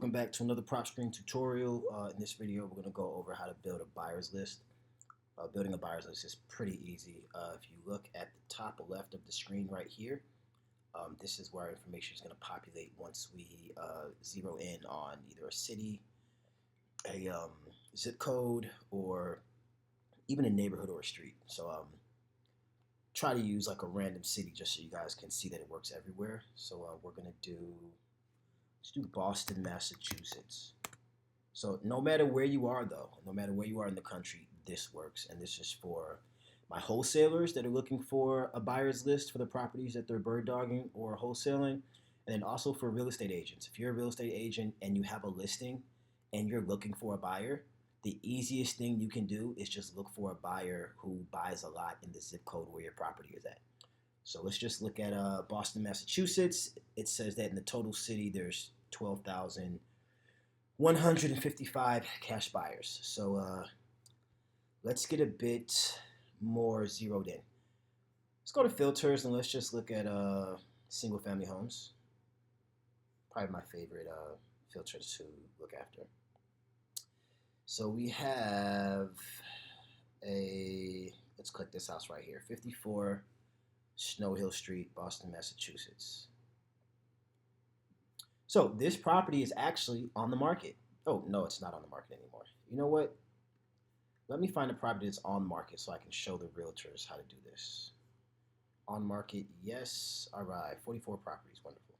Welcome back to another PropStream tutorial. In this video, we're going to go over how to build a buyer's list. Building a buyer's list is pretty easy. If you look at the top left of the screen right here, this is where our information is going to populate once we zero in on either a city, a zip code, or even a neighborhood or a street. So try to use like a random city just so you guys can see that it works everywhere. So we're going to let's do Boston, Massachusetts. So no matter where you are though, no matter where you are in the country, this works. And this is for my wholesalers that are looking for a buyer's list for the properties that they're bird dogging or wholesaling. And then also for real estate agents. If you're a real estate agent and you have a listing and you're looking for a buyer, the easiest thing you can do is just look for a buyer who buys a lot in the zip code where your property is at. So let's just look at Boston, Massachusetts. It says that in the total city, there's 12,155 cash buyers. So let's get a bit more zeroed in. Let's go to filters and let's just look at single family homes. Probably my favorite filter to look after. So we have let's click this house right here, 54 Snow Hill Street, Boston, Massachusetts. So this property is actually on the market. Oh, no, it's not on the market anymore. You know what? Let me find a property that's on market so I can show the realtors how to do this. On market, yes. All right, 44 properties, wonderful.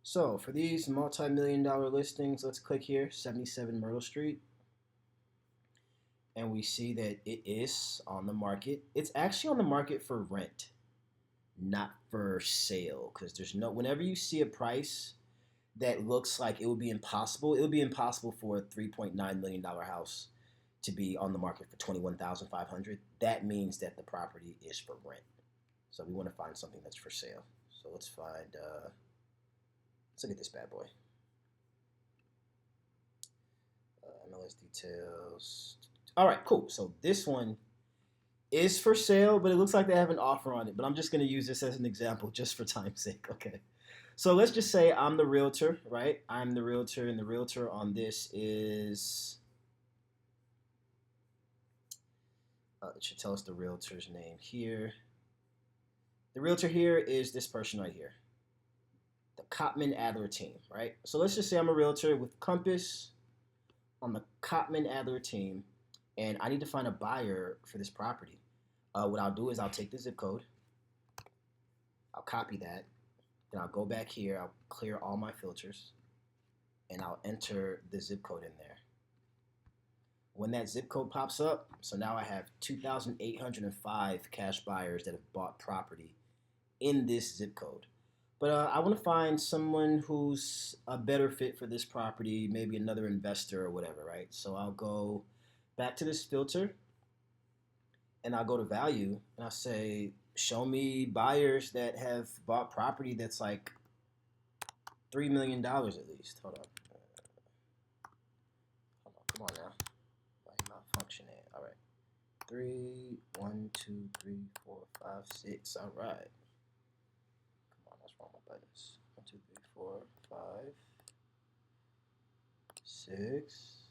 So for these multi-million-dollar listings, let's click here, 77 Myrtle Street. And we see that it is on the market. It's actually on the market for rent, not for sale, because whenever you see a price that looks like it would be impossible for a $3.9 million house to be on the market for $21,500. That means that the property is for rent. So we want to find something that's for sale. So let's look at this bad boy. MLS details. All right, cool. So this one is for sale, but it looks like they have an offer on it. But I'm just going to use this as an example just for time's sake. Okay. So let's just say I'm the realtor, right? I'm the realtor, and the realtor on this is, it should tell us the realtor's name here. The realtor here is this person right here, the Cotman Adler team, right? So let's just say I'm a realtor with Compass on the Cotman Adler team, and I need to find a buyer for this property. What I'll do is I'll take the zip code, I'll copy that, then I'll go back here, I'll clear all my filters, and I'll enter the zip code in there. When that zip code pops up, so now I have 2,805 cash buyers that have bought property in this zip code. But I want to find someone who's a better fit for this property, maybe another investor or whatever, right? So I'll go back to this filter, and I'll go to value, and I'll say, show me buyers that have bought property that's like $3 million at least. Hold on, come on now. Why not functioning? All right. 3, 1, 2, 3, 4, 5, 6. All right. Come on, that's wrong with buttons. 1, 2, 3, 4, 5, 6.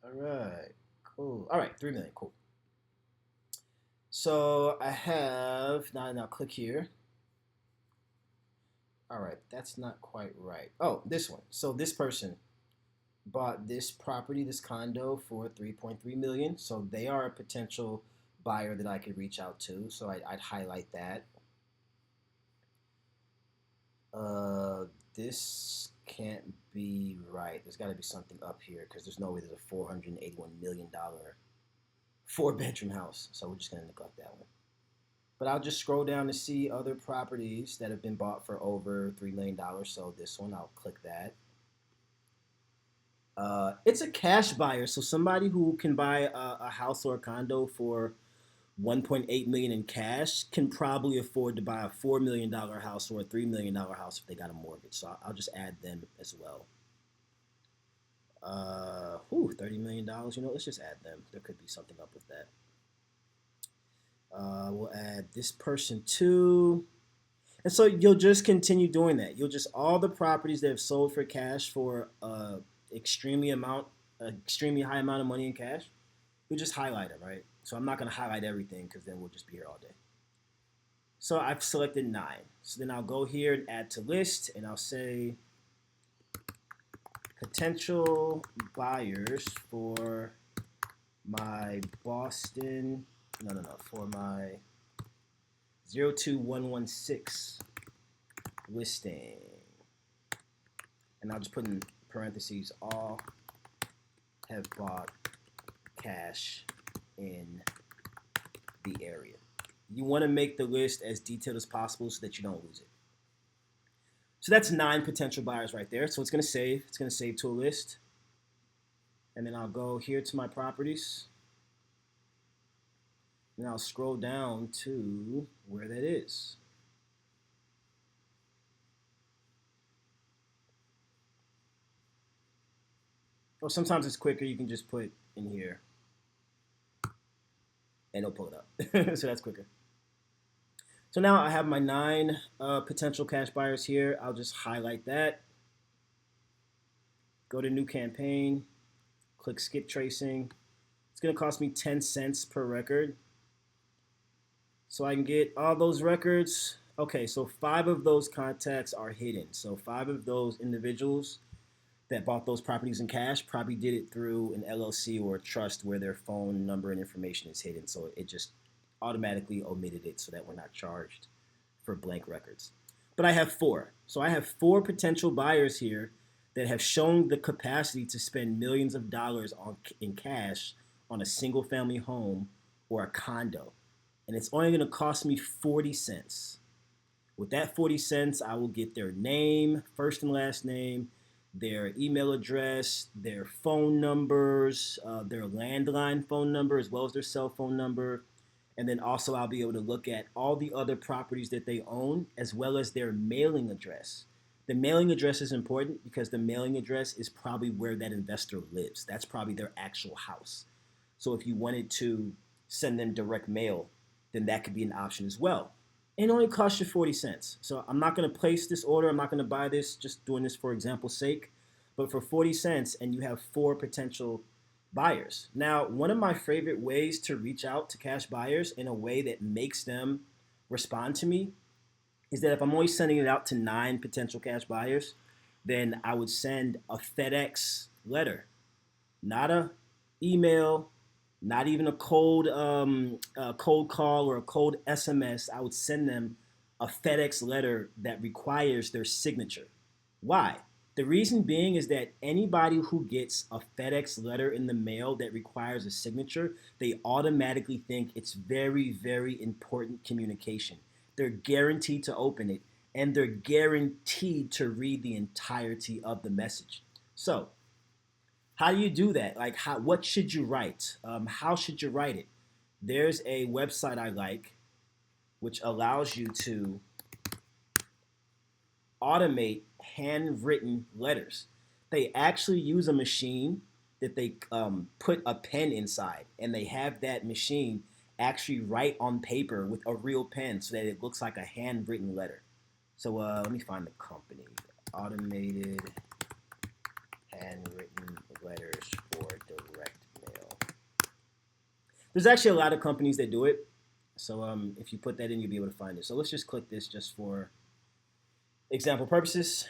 All right. Cool. All right, 3 million. Cool. So I have now click here. All right, that's not quite right. Oh, this one. So this person bought this property, this condo, for 3.3 million. So they are a potential buyer that I could reach out to. So I'd highlight that. This can't be right. There's got to be something up here because there's no way there's a $481 million 4-bedroom house. So we're just going to neglect that one. But I'll just scroll down to see other properties that have been bought for over $3 million. So this one, I'll click that. It's a cash buyer, so somebody who can buy a house or a condo for $1.8 million in cash can probably afford to buy a $4 million house or a $3 million house if they got a mortgage. So I'll just add them as well. $30 million. You know, let's just add them. There could be something up with that. We'll add this person too. And so you'll just continue doing that. You'll just all the properties that have sold for cash for extremely high amount of money in cash. You'll just highlight it, right? So I'm not going to highlight everything because then we'll just be here all day. So I've selected 9. So then I'll go here and add to list, and I'll say potential buyers for my Boston, for my 02116 listing. And I'll just put in parentheses, all have bought cash in the area. You want to make the list as detailed as possible so that you don't lose it. So that's 9 potential buyers right there. So it's going to save. It's going to save to a list. And then I'll go here to my properties. And I'll scroll down to where that is. Or sometimes it's quicker. You can just put in here. And it'll pull it up. So that's quicker. So now I have my 9 potential cash buyers here. I'll just highlight that. Go to new campaign. Click skip tracing. It's going to cost me 10 cents per record. So I can get all those records. Okay, so 5 of those contacts are hidden. So 5 of those individuals that bought those properties in cash probably did it through an LLC or a trust where their phone number and information is hidden. So it just automatically omitted it so that we're not charged for blank records. But I have 4. So I have 4 potential buyers here that have shown the capacity to spend millions of dollars in cash on a single family home or a condo. And it's only going to cost me 40 cents. With that 40 cents, I will get their name, first and last name, their email address, their phone numbers, their landline phone number, as well as their cell phone number. And then also I'll be able to look at all the other properties that they own, as well as their mailing address. The mailing address is important because the mailing address is probably where that investor lives. That's probably their actual house. So if you wanted to send them direct mail, then that could be an option as well. It only costs you 40 cents. So I'm not going to place this order. I'm not going to buy this, just doing this for example's sake. But for 40 cents, and you have 4 potential buyers. Now, one of my favorite ways to reach out to cash buyers in a way that makes them respond to me is that if I'm only sending it out to 9 potential cash buyers, then I would send a FedEx letter, not a email, not even a cold call or a cold SMS. I would send them a FedEx letter that requires their signature. Why? The reason being is that anybody who gets a FedEx letter in the mail that requires a signature, they automatically think it's very, very important communication. They're guaranteed to open it, and they're guaranteed to read the entirety of the message. So, how do you do that? Like, what should you write? How should you write it? There's a website I like, which allows you to automate handwritten letters. They actually use a machine that they put a pen inside, and they have that machine actually write on paper with a real pen so that it looks like a handwritten letter. So let me find the company. Automated handwritten letters for direct mail. There's actually a lot of companies that do it. So if you put that in, you'll be able to find it. So let's just click this just for example purposes.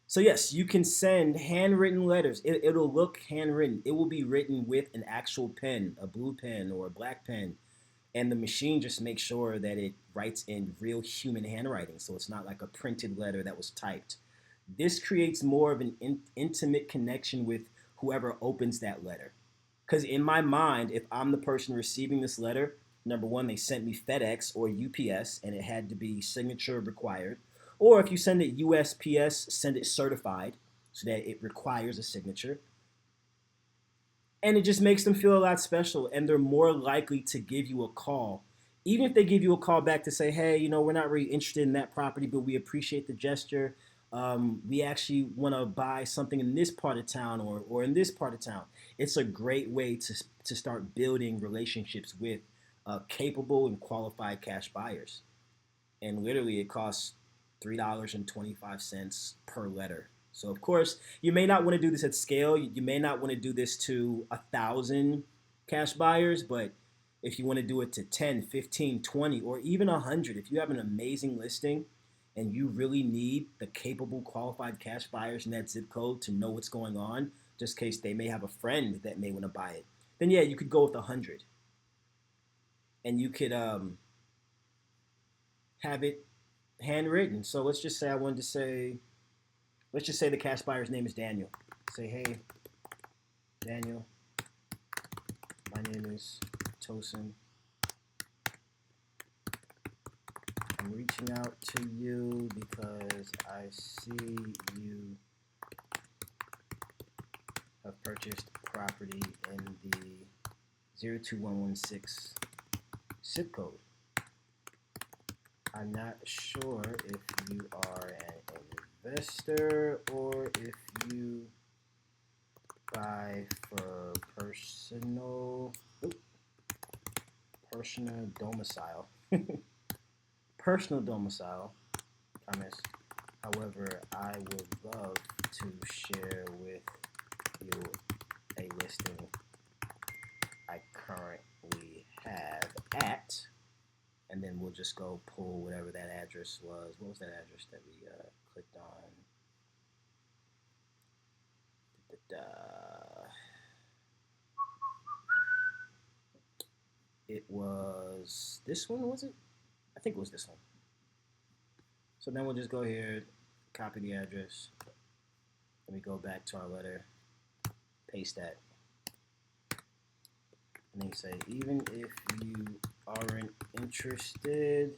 So yes, you can send handwritten letters. It'll look handwritten. It will be written with an actual pen, a blue pen or a black pen. And the machine just makes sure that it writes in real human handwriting. So it's not like a printed letter that was typed. This creates more of an intimate connection with whoever opens that letter. Because in my mind, if I'm the person receiving this letter, number one, they sent me FedEx or UPS, and it had to be signature required. Or if you send it USPS, send it certified so that it requires a signature. And it just makes them feel a lot special, and they're more likely to give you a call. Even if they give you a call back to say, hey, we're not really interested in that property, but we appreciate the gesture. We actually want to buy something in this part of town or in this part of town. It's a great way to start building relationships with capable and qualified cash buyers. and literally it costs $3.25 per letter. So of course, you may not want to do this at scale. You may not want to do this to 1,000 cash buyers, but if you want to do it to 10, 15, 20, or even 100, if you have an amazing listing and you really need the capable, qualified cash buyers in that zip code to know what's going on, just in case they may have a friend that may want to buy it, then yeah, you could go with 100. And you could have it handwritten. So let's just say let's just say the cash buyer's name is Daniel. Say, hey, Daniel, my name is Tosin. I'm reaching out to you because I see you have purchased property in the 02116 zip code. I'm not sure if you are an investor or if you buy for personal domicile. Personal domicile, Thomas. However, I would love to share with you a listing I currently have at, and then we'll just go pull whatever that address was. What was that address that we clicked on? It was this one, was it? I think it was this one. So then we'll just go here, copy the address. Let me go back to our letter, paste that. And then you say, even if you aren't interested,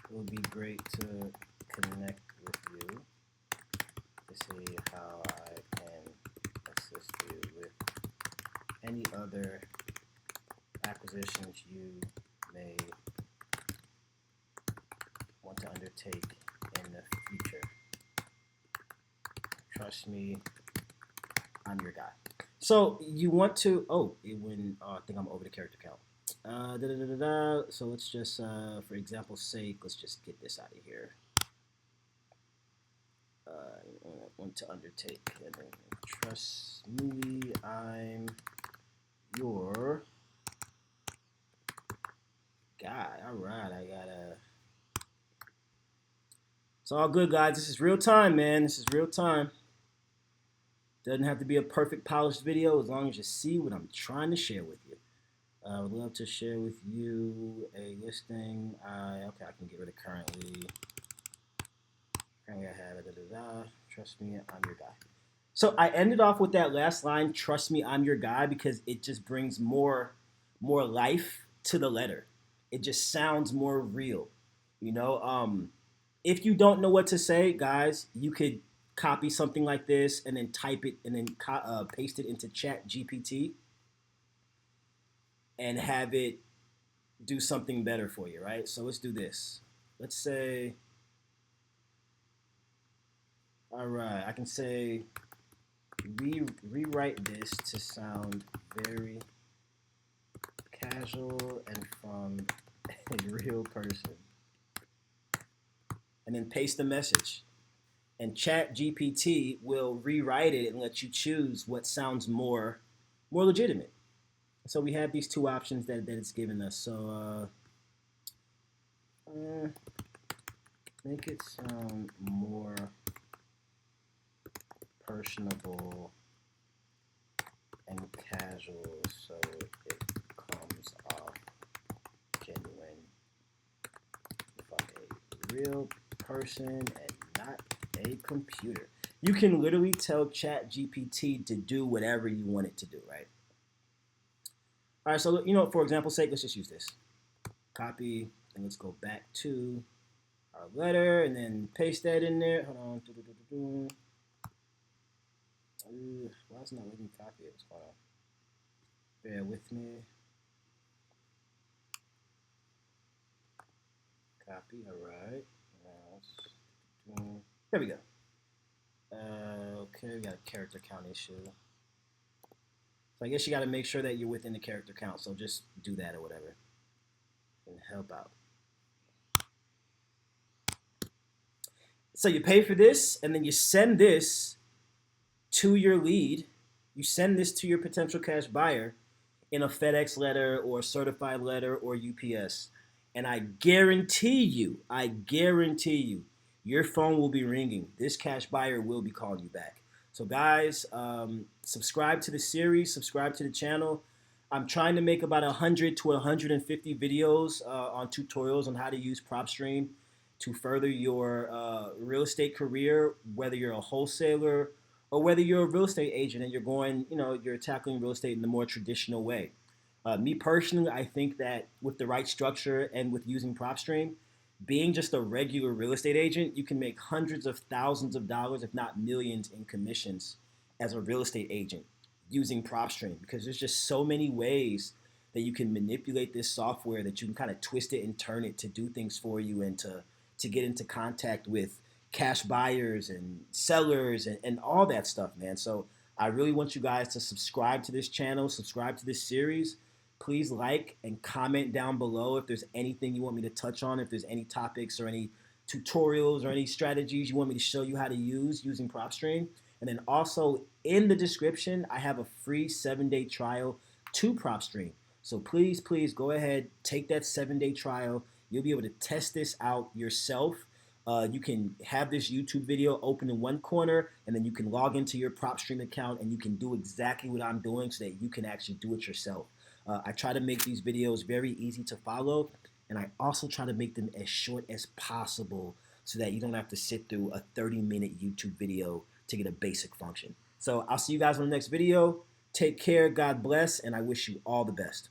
it would be great to connect with you to see how I can assist you with any other acquisitions you may want to undertake in the future. Trust me, I'm your guy. So you want to, I think I'm over the character count. So let's just, for example's sake, let's just get this out of here. Want to undertake, and then trust me, I'm your guy. All right, it's all good, guys. This is real time, man. This is real time. Doesn't have to be a perfect polished video as long as you see what I'm trying to share with you. I would love to share with you a listing. Okay, I can get rid of currently. Currently I have it. Trust me, I'm your guy. So I ended off with that last line, trust me, I'm your guy, because it just brings more life to the letter. It just sounds more real. You know, if you don't know what to say, guys, you could copy something like this and then type it and then paste it into Chat GPT and have it do something better for you, right? So let's do this. Let's say, all right, I can say, rewrite this to sound very casual and from a real person. And then paste the message. And Chat GPT will rewrite it and let you choose what sounds more legitimate. So we have these two options that it's given us. So make it sound more personable and casual so it comes off genuine from a real person and not a computer. You can literally tell Chat GPT to do whatever you want it to do, right? All right, so, you know, for example's sake, let's just use this. Copy, and let's go back to our letter, and then paste that in there. Hold on. Why is it not letting me copy it? What's going on? Bear with me. Copy, all right. There we go. Okay, we got a character count issue. So I guess you got to make sure that you're within the character count. So just do that or whatever. and help out. So you pay for this, and then you send this to your lead. You send this to your potential cash buyer in a FedEx letter or a certified letter or UPS. And I guarantee you, your phone will be ringing. This cash buyer will be calling you back. So, guys, subscribe to the series, subscribe to the channel. I'm trying to make about 100 to 150 videos on tutorials on how to use PropStream to further your real estate career, whether you're a wholesaler or whether you're a real estate agent and you're going, you're tackling real estate in the more traditional way. Me personally, I think that with the right structure and with using PropStream, being just a regular real estate agent, you can make hundreds of thousands of dollars, if not millions, in commissions as a real estate agent using PropStream because there's just so many ways that you can manipulate this software that you can kind of twist it and turn it to do things for you and to get into contact with cash buyers and sellers and all that stuff, man. So I really want you guys to subscribe to this channel, subscribe to this series. Please like and comment down below if there's anything you want me to touch on, if there's any topics or any tutorials or any strategies you want me to show you how to use using PropStream. And then also in the description, I have a free 7-day trial to PropStream. So please, please go ahead, take that 7-day trial. You'll be able to test this out yourself. You can have this YouTube video open in one corner, and then you can log into your PropStream account, and you can do exactly what I'm doing so that you can actually do it yourself. I try to make these videos very easy to follow, and I also try to make them as short as possible so that you don't have to sit through a 30-minute YouTube video to get a basic function. So I'll see you guys on the next video. Take care, God bless, and I wish you all the best.